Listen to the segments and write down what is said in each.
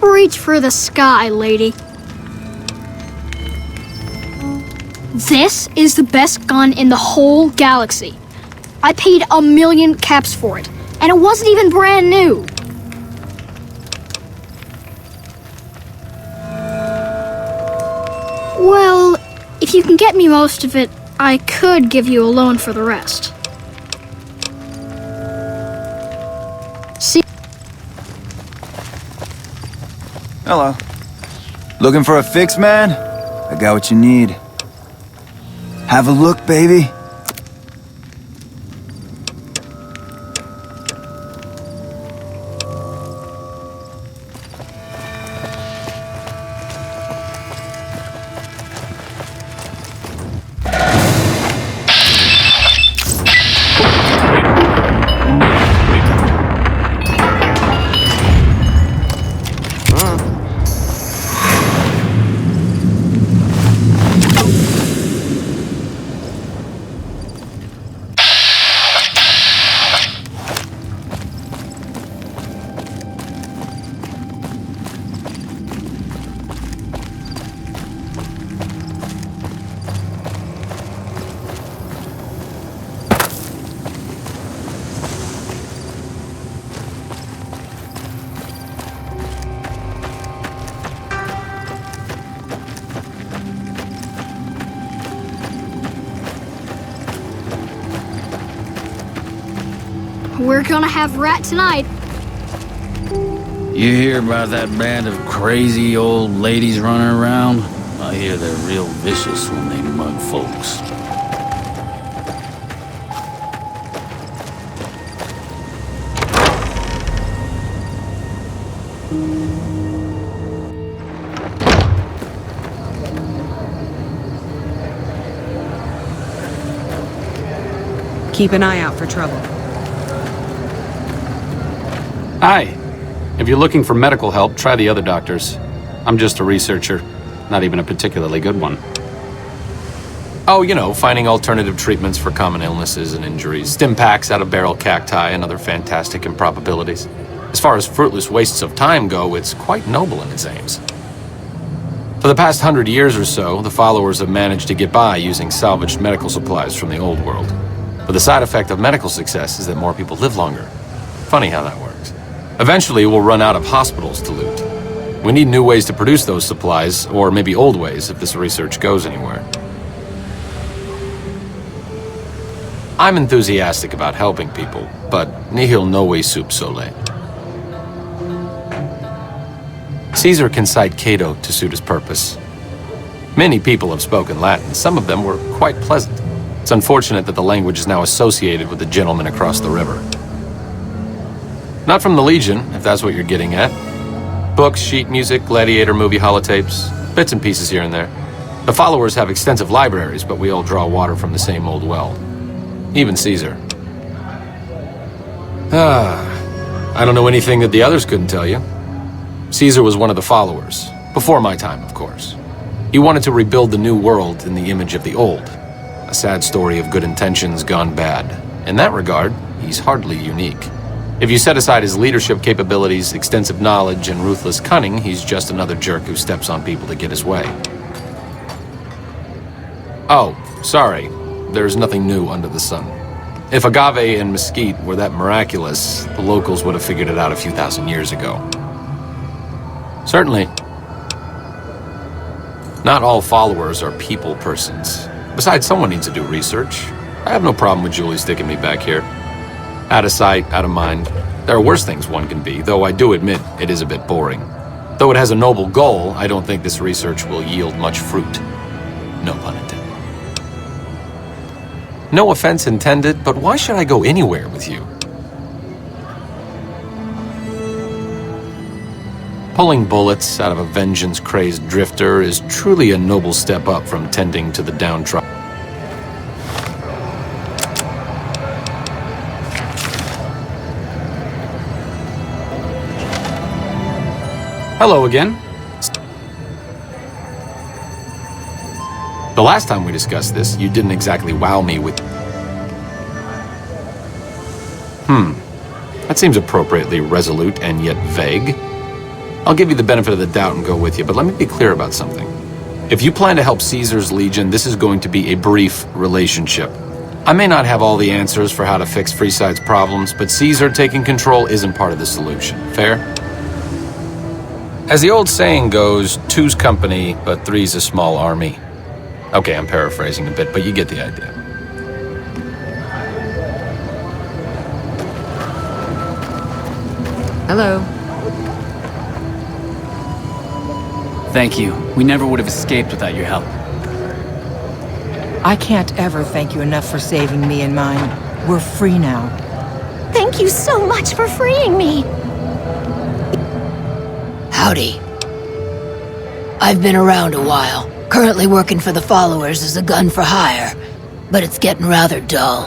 Reach for the sky, lady. This is the best gun in the whole galaxy. I paid 1,000,000 caps for it, and it wasn't even brand new. Well, if you can get me most of it, I could give you a loan for the rest. See? Hello. Looking for a fix, man? I got what you need. Have a look, baby. We're gonna have rat tonight. You hear about that band of crazy old ladies running around? I hear they're real vicious when they mug folks. Keep an eye out for trouble. Hi. If you're looking for medical help, try the other doctors. I'm just a researcher, not even a particularly good one. Oh, you know, finding alternative treatments for common illnesses and injuries, stim packs out of barrel cacti and other fantastic improbabilities. As far as fruitless wastes of time go, it's quite noble in its aims. For the past 100 years or so, the followers have managed to get by using salvaged medical supplies from the old world. But the side effect of medical success is that more people live longer. Funny how that works. Eventually, we'll run out of hospitals to loot. We need new ways to produce those supplies, or maybe old ways if this research goes anywhere. I'm enthusiastic about helping people, but nihil novi sub sole. Caesar can cite Cato to suit his purpose. Many people have spoken Latin. Some of them were quite pleasant. It's unfortunate that the language is now associated with the gentleman across the river. Not from the Legion, if that's what you're getting at. Books, sheet music, gladiator movie holotapes, bits and pieces here and there. The followers have extensive libraries, but we all draw water from the same old well. Even Caesar. I don't know anything that the others couldn't tell you. Caesar was one of the followers, before my time, of course. He wanted to rebuild the new world in the image of the old. A sad story of good intentions gone bad. In that regard, he's hardly unique. If you set aside his leadership capabilities, extensive knowledge, and ruthless cunning, he's just another jerk who steps on people to get his way. Oh, sorry. There's nothing new under the sun. If agave and mesquite were that miraculous, the locals would have figured it out a few thousand years ago. Certainly. Not all followers are people persons. Besides, someone needs to do research. I have no problem with Julie sticking me back here. Out of sight, out of mind. There are worse things one can be, though I do admit it is a bit boring. Though it has a noble goal, I don't think this research will yield much fruit. No pun intended. No offense intended, but why should I go anywhere with you? Pulling bullets out of a vengeance-crazed drifter is truly a noble step up from tending to the downtrodden. Hello again. The last time we discussed this, you didn't exactly wow me with... That seems appropriately resolute and yet vague. I'll give you the benefit of the doubt and go with you, but let me be clear about something. If you plan to help Caesar's Legion, this is going to be a brief relationship. I may not have all the answers for how to fix Freeside's problems, but Caesar taking control isn't part of the solution. Fair? As the old saying goes, two's company, but three's a small army. Okay, I'm paraphrasing a bit, but you get the idea. Hello. Thank you. We never would have escaped without your help. I can't ever thank you enough for saving me and mine. We're free now. Thank you so much for freeing me. Howdy. I've been around a while, currently working for the Followers as a gun for hire, but it's getting rather dull.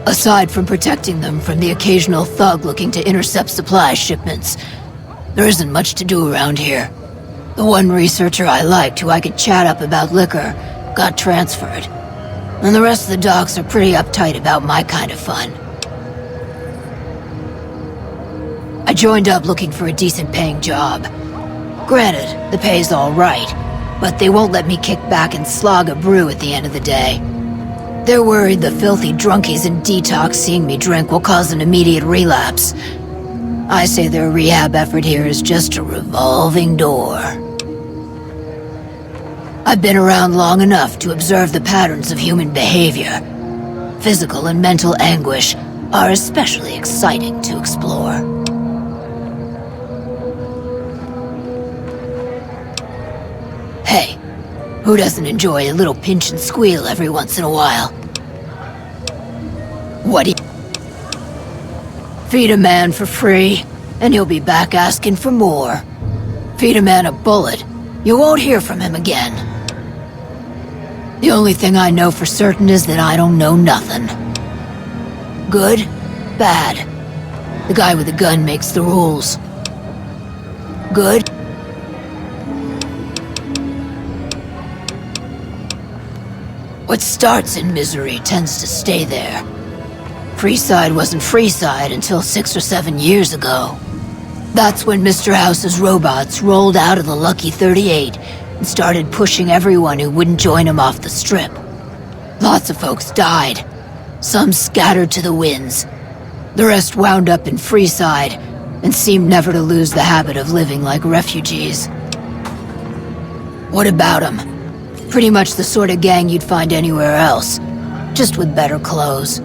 Aside from protecting them from the occasional thug looking to intercept supply shipments, there isn't much to do around here. The one researcher I liked who I could chat up about liquor got transferred, and the rest of the docs are pretty uptight about my kind of fun. I joined up looking for a decent paying job. Granted, the pay's all right, but they won't let me kick back and slog a brew at the end of the day. They're worried the filthy drunkies in detox seeing me drink will cause an immediate relapse. I say their rehab effort here is just a revolving door. I've been around long enough to observe the patterns of human behavior. Physical and mental anguish are especially exciting to explore. Hey, who doesn't enjoy a little pinch and squeal every once in a while? What do you... Feed a man for free, and he'll be back asking for more. Feed a man a bullet, you won't hear from him again. The only thing I know for certain is that I don't know nothing. Good, bad. The guy with the gun makes the rules. Good. What starts in misery tends to stay there. Freeside wasn't Freeside until 6 or 7 years ago. That's when Mr. House's robots rolled out of the Lucky 38 and started pushing everyone who wouldn't join him off the strip. Lots of folks died. Some scattered to the winds. The rest wound up in Freeside and seemed never to lose the habit of living like refugees. What about them? Pretty much the sort of gang you'd find anywhere else, just with better clothes.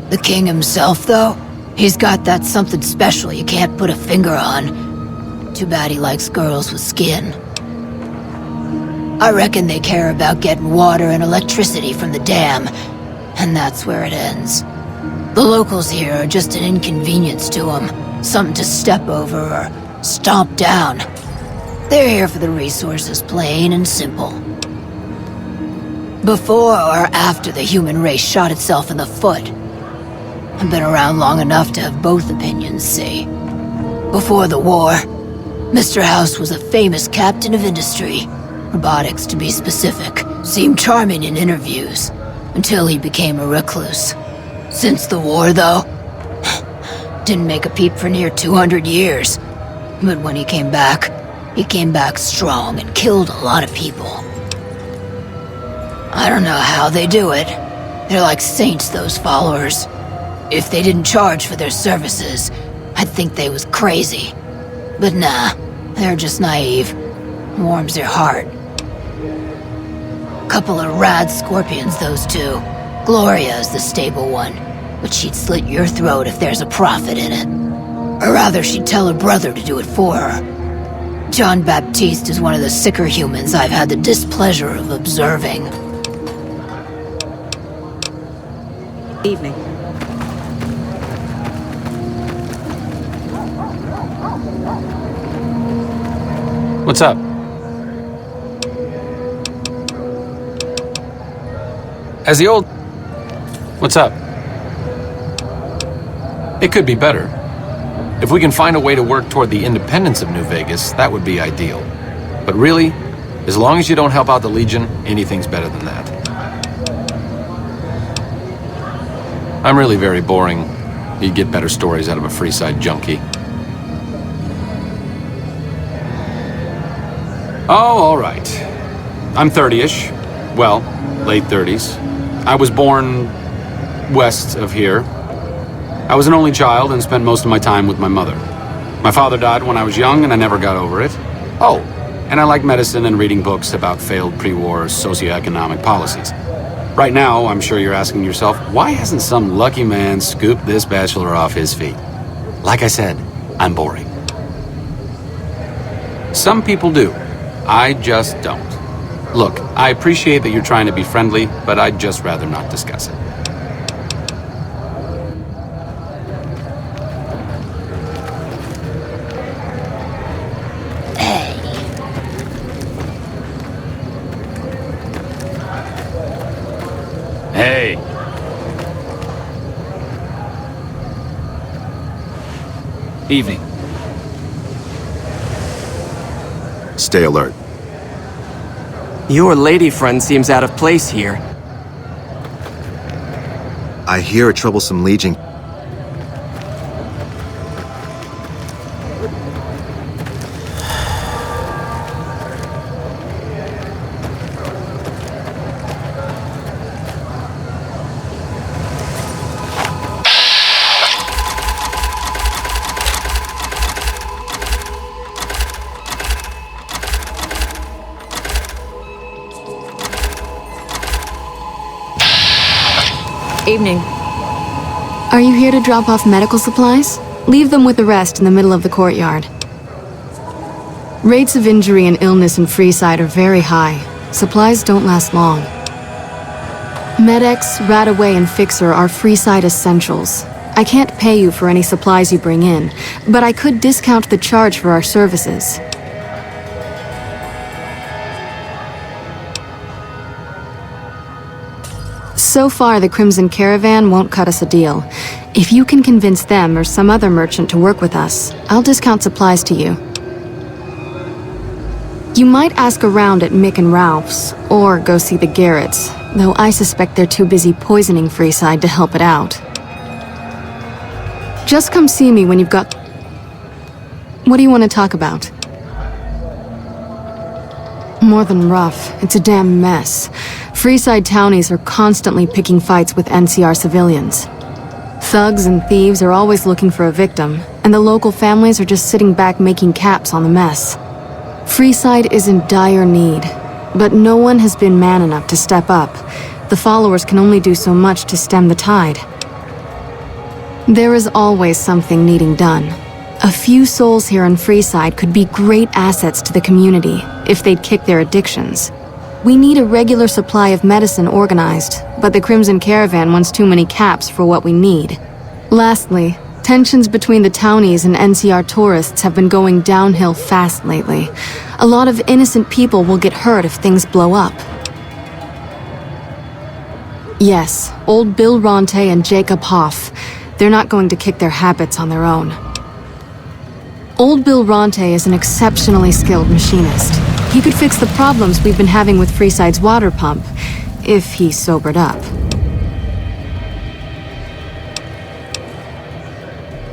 The king himself, though, he's got that something special you can't put a finger on. Too bad he likes girls with skin. I reckon they care about getting water and electricity from the dam, and that's where it ends. The locals here are just an inconvenience to them, something to step over or stomp down. They're here for the resources, plain and simple. Before or after the human race shot itself in the foot. I've been around long enough to have both opinions, see. Before the war, Mr. House was a famous captain of industry. Robotics, to be specific. Seemed charming in interviews, until he became a recluse. Since the war, though, didn't make a peep for near 200 years. But when he came back strong and killed a lot of people. I don't know how they do it. They're like saints, those followers. If they didn't charge for their services, I'd think they was crazy. But nah, they're just naive. Warms their heart. Couple of rad scorpions, those two. Gloria is the stable one, but she'd slit your throat if there's a profit in it. Or rather, she'd tell her brother to do it for her. John Baptiste is one of the sicker humans I've had the displeasure of observing. Evening. What's up? As the old... What's up? It could be better. If we can find a way to work toward the independence of New Vegas, that would be ideal. But really, as long as you don't help out the Legion, anything's better than that. I'm really very boring. You'd get better stories out of a Freeside junkie. Oh, all right. I'm 30-ish. Well, late 30s. I was born west of here. I was an only child and spent most of my time with my mother. My father died when I was young and I never got over it. Oh, and I like medicine and reading books about failed pre-war socioeconomic policies. Right now, I'm sure you're asking yourself, why hasn't some lucky man scooped this bachelor off his feet? Like I said, I'm boring. Some people do. I just don't. Look, I appreciate that you're trying to be friendly, but I'd just rather not discuss it. Hey. Evening. Stay alert. Your lady friend seems out of place here. I hear a troublesome legion. Evening. Are you here to drop off medical supplies? Leave them with the rest in the middle of the courtyard. Rates of injury and illness in Freeside are very high. Supplies don't last long. Med-X, Radaway, and Fixer are Freeside essentials. I can't pay you for any supplies you bring in, but I could discount the charge for our services. So far, the Crimson Caravan won't cut us a deal. If you can convince them or some other merchant to work with us, I'll discount supplies to you. You might ask around at Mick and Ralph's, or go see the Garretts, though I suspect they're too busy poisoning Freeside to help it out. Just come see me when you've got... What do you want to talk about? More than rough, it's a damn mess. Freeside townies are constantly picking fights with NCR civilians. Thugs and thieves are always looking for a victim, and the local families are just sitting back making caps on the mess. Freeside is in dire need, but no one has been man enough to step up. The followers can only do so much to stem the tide. There is always something needing done. A few souls here in Freeside could be great assets to the community if they'd kick their addictions. We need a regular supply of medicine organized, but the Crimson Caravan wants too many caps for what we need. Lastly, tensions between the townies and NCR tourists have been going downhill fast lately. A lot of innocent people will get hurt if things blow up. Yes, old Bill Ronte and Jacob Hoff. They're not going to kick their habits on their own. Old Bill Ronte is an exceptionally skilled machinist. He could fix the problems we've been having with Freeside's water pump, if he sobered up.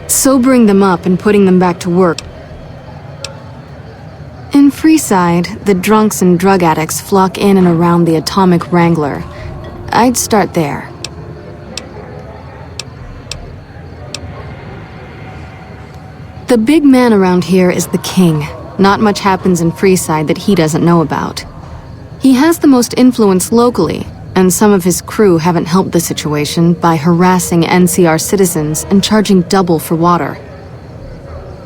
Sobering them up and putting them back to work. In Freeside, the drunks and drug addicts flock in and around the Atomic Wrangler. I'd start there. The big man around here is the king. Not much happens in Freeside that he doesn't know about. He has the most influence locally, and some of his crew haven't helped the situation by harassing NCR citizens and charging double for water.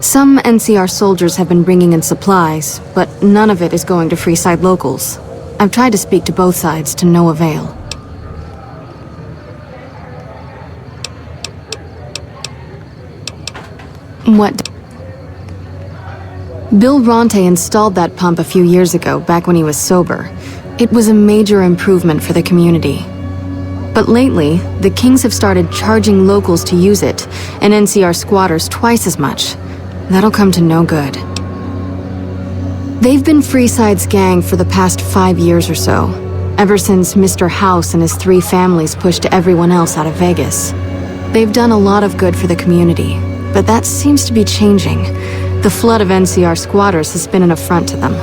Some NCR soldiers have been bringing in supplies, but none of it is going to Freeside locals. I've tried to speak to both sides to no avail. What? Bill Ronte installed that pump a few years ago, back when he was sober. It was a major improvement for the community. But lately, the Kings have started charging locals to use it, and NCR squatters twice as much. That'll come to no good. They've been Freeside's gang for the past 5 years or so, ever since Mr. House and his 3 families pushed everyone else out of Vegas. They've done a lot of good for the community, but that seems to be changing. The flood of NCR squatters has been an affront to them.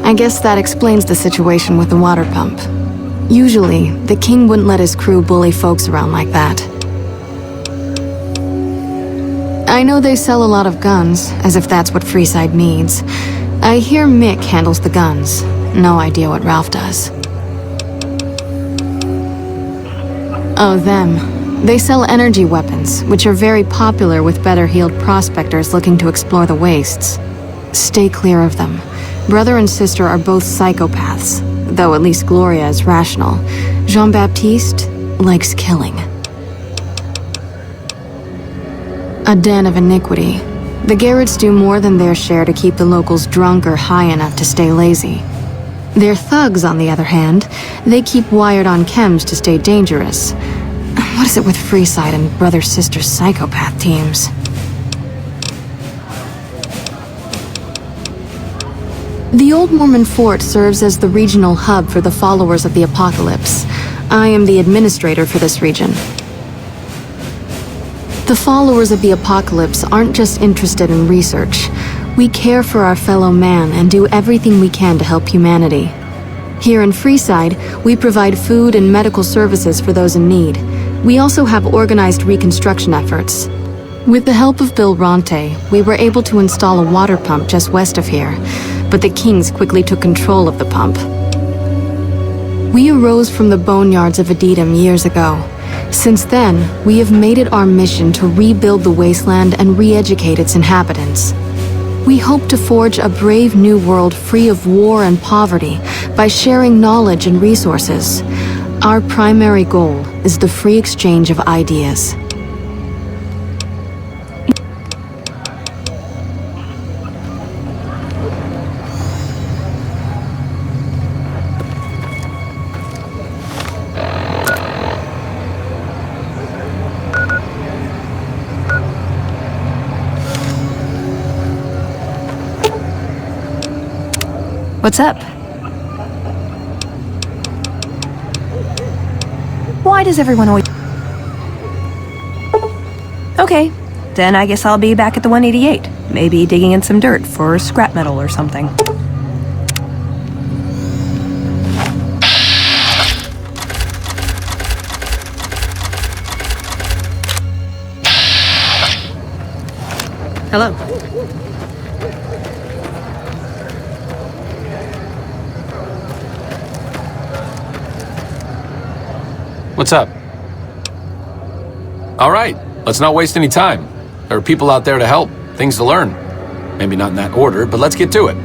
I guess that explains the situation with the water pump. Usually, the king wouldn't let his crew bully folks around like that. I know they sell a lot of guns, as if that's what Freeside needs. I hear Mick handles the guns. No idea what Ralph does. Oh, them. They sell energy weapons, which are very popular with better-heeled prospectors looking to explore the wastes. Stay clear of them. Brother and sister are both psychopaths, though at least Gloria is rational. Jean-Baptiste likes killing. A den of iniquity. The Garretts do more than their share to keep the locals drunk or high enough to stay lazy. Their thugs, on the other hand, they keep wired on chems to stay dangerous. What is it with Freeside and brother-sister psychopath teams? The Old Mormon Fort serves as the regional hub for the followers of the Apocalypse. I am the administrator for this region. The followers of the Apocalypse aren't just interested in research. We care for our fellow man and do everything we can to help humanity. Here in Freeside, we provide food and medical services for those in need. We also have organized reconstruction efforts. With the help of Bill Ronte, we were able to install a water pump just west of here, but the Kings quickly took control of the pump. We arose from the boneyards of Edidam years ago. Since then, we have made it our mission to rebuild the wasteland and re-educate its inhabitants. We hope to forge a brave new world free of war and poverty by sharing knowledge and resources. Our primary goal is the free exchange of ideas. What's up? Why does everyone always... Okay, then I guess I'll be back at the 188. Maybe digging in some dirt for scrap metal or something. Hello. What's up? All right, let's not waste any time. There are people out there to help, things to learn. Maybe not in that order, but let's get to it.